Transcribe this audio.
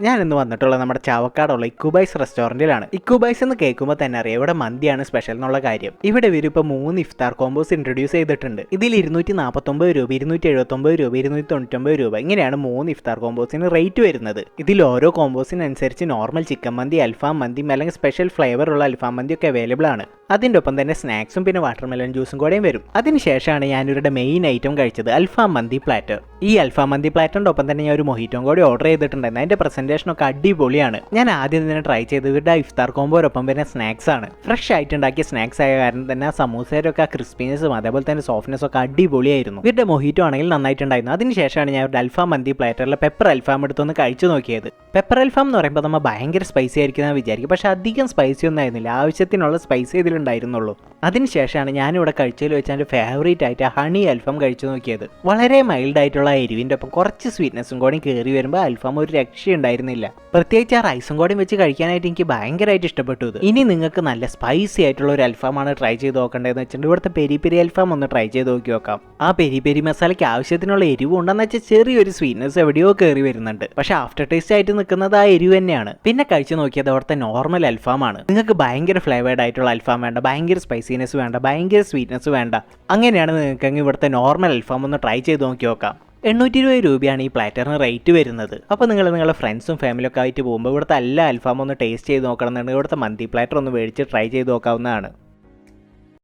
ഞാൻ ഇന്ന് വന്നിട്ടുള്ളത് നമ്മുടെ ചാവക്കാടുള്ള ഇക്കുബൈസ് റെസ്റ്റോറൻറ്റിലാണ്. ഇക്കുബൈസ് എന്ന് കേൾക്കുമ്പോൾ തന്നെ അറിയാം ഇവിടെ മന്തിയാണ് സ്പെഷ്യൽ എന്നുള്ള കാര്യം. ഇവിടെ ഇവർ ഇപ്പോൾ 3 ഇഫ്താർ കോമ്പോസ് ഇൻട്രൊഡ്യൂസ് ചെയ്തിട്ടുണ്ട്. ഇതിൽ 249 രൂപ, 279 രൂപ, 299 രൂപ ഇങ്ങനെയാണ് 3 ഇഫ്താർ കോമ്പോസിന് റേറ്റ് വരുന്നത്. ഇതിൽ ഓരോ കോമ്പോസിനനുസരിച്ച് നോർമൽ ചിക്കൻ മന്തി, അൽഫാം മന്തി അല്ലെങ്കിൽ സ്പെഷ്യൽ ഫ്ലേവർ ഉള്ള അൽഫാം മന്തി ഒക്കെ അവൈലബിൾ ആണ്. അതിൻ്റെ ഒപ്പം തന്നെ സ്നാക്സും പിന്നെ വാട്ടർമെലൺ ജ്യൂസും കൂടെയും വരും. അതിനുശേഷമാണ് ഞാൻ ഇവരുടെ മെയിൻ ഐറ്റം കഴിച്ചത്, അൽഫാം മന്തി പ്ലാറ്റർ. ഈ അൽഫാം മന്തി പ്ലാറ്ററിൻ്റെ ഒപ്പം തന്നെ ഞാൻ ഒരു മൊഹിറ്റോം കൂടി ഓർഡർ ചെയ്തിട്ടുണ്ടായിരുന്നു. അതിൻ്റെ പ്രസന്റേഷനൊക്കെ അടിപൊളിയാണ്. ഞാൻ ആദ്യം തന്നെ ട്രൈ ചെയ്തത് ഇവരുടെ ഇഫ്താർ കോമ്പോരൊപ്പം പിന്നെ സ്നാക്സ് ആണ്. ഫ്രഷ് ആയിട്ട് ഉണ്ടാക്കിയ സ്നാക്സ് ആയ കാരണം തന്നെ ആ സമൂസയിലൊക്കെ ആ ക്രിസ്പിനെസ്സും അതേപോലെ തന്നെ സോഫ്റ്റ്നെസ്സും ഒക്കെ അടിപൊളിയായിരുന്നു. ഇവരുടെ മൊഹിറ്റോ ആണെങ്കിൽ നന്നായിട്ടുണ്ടായിരുന്നു. അതിനുശേഷമാണ് ഞാൻ ഇവരുടെ അൽഫാം മന്തി പ്ലാറ്ററിലെ പെപ്പർ അൽഫാം എടുത്തൊന്ന് കഴിച്ചു നോക്കിയത്. പെപ്പർ അൽഫാം എന്ന് പറയുമ്പോൾ നമ്മൾ ഭയങ്കര സ്പൈസി ആയിരിക്കുമെന്ന് വിചാരിക്കും, പക്ഷെ അധികം സ്പൈസി ഒന്നും ആയിരുന്നില്ല. ആവശ്യത്തിനുള്ള സ്പൈസി ഇതിലുണ്ടായിരുന്നുള്ളൂ. അതിനുശേഷമാണ് ഞാനിവിടെ കഴിച്ചതിൽ വെച്ച് എൻ്റെ ഫേവറേറ്റ് ആയിട്ട് ഹണി അൽഫാം കഴിച്ചു നോക്കിയത്. വളരെ മൈൽഡ് ആയിട്ടുള്ള എരിവിൻ്റെ ഒപ്പം കുറച്ച് സ്വീറ്റ്നെസ്സും കൂടി കയറി വരുമ്പോൾ അൽഫാം ഒരു രക്ഷയുണ്ടായിരുന്നില്ല. പ്രത്യേകിച്ച് ആ റൈസും കൂടി വെച്ച് കഴിക്കാനായിട്ട് എനിക്ക് ഭയങ്കരമായിട്ട് ഇഷ്ടപ്പെട്ടു ഇത്. ഇനി നിങ്ങൾക്ക് നല്ല സ്പൈസി ആയിട്ടുള്ള ഒരു അൽഫാമാണ് ട്രൈ ചെയ്ത് നോക്കേണ്ടതെന്ന് വെച്ചിട്ടുണ്ടെങ്കിൽ ഇവിടുത്തെ പെരി പെരി അൽഫാം ഒന്ന് ട്രൈ ചെയ്ത് നോക്കാം. ആ പെരി പെരി മസാലയ്ക്ക് ആവശ്യത്തിനുള്ള എരിവ് ഉണ്ടെന്ന് വെച്ചാൽ ചെറിയൊരു സ്വീറ്റ്നെസ് എവിടെയോ കയറി വരുന്നുണ്ട്, പക്ഷെ ആഫ്റ്റർ ടേസ്റ്റ് ആയിട്ട് നിൽക്കുന്നത് ആ എരിവ് തന്നെയാണ്. പിന്നെ കഴിച്ചു നോക്കിയത് അവിടുത്തെ നോർമൽ അൽഫാമാണ്. നിങ്ങൾക്ക് ഭയങ്കര ഫ്ലേവേർഡ് ആയിട്ടുള്ള അൽഫാം വേണ്ട, ഭയങ്കര സ്പൈസിനെസ് വേണ്ട, ഭയങ്കര സ്വീറ്റ്നെസ് വേണ്ട, അങ്ങനെയാണ് നിങ്ങൾക്ക് ഇവിടുത്തെ നോർമൽ അൽഫാം ഒന്ന് ട്രൈ ചെയ്ത് നോക്കാം. 820 രൂപയാണ് ഈ പ്ലാറ്ററിന് റേറ്റ് വരുന്നത്. അപ്പോൾ നിങ്ങളുടെ ഫ്രണ്ട്സും ഫാമിലിയൊക്കെ ആയിട്ട് പോകുമ്പോൾ ഇവിടുത്തെ എല്ലാ അൽഫാം ഒന്ന് ടേസ്റ്റ് ചെയ്ത് നോക്കണം എന്നുണ്ടെങ്കിൽ ഇവിടുത്തെ മന്തി പ്ലാറ്റർ ഒന്ന് മേടിച്ച് ട്രൈ ചെയ്ത് നോക്കാവുന്നതാണ്.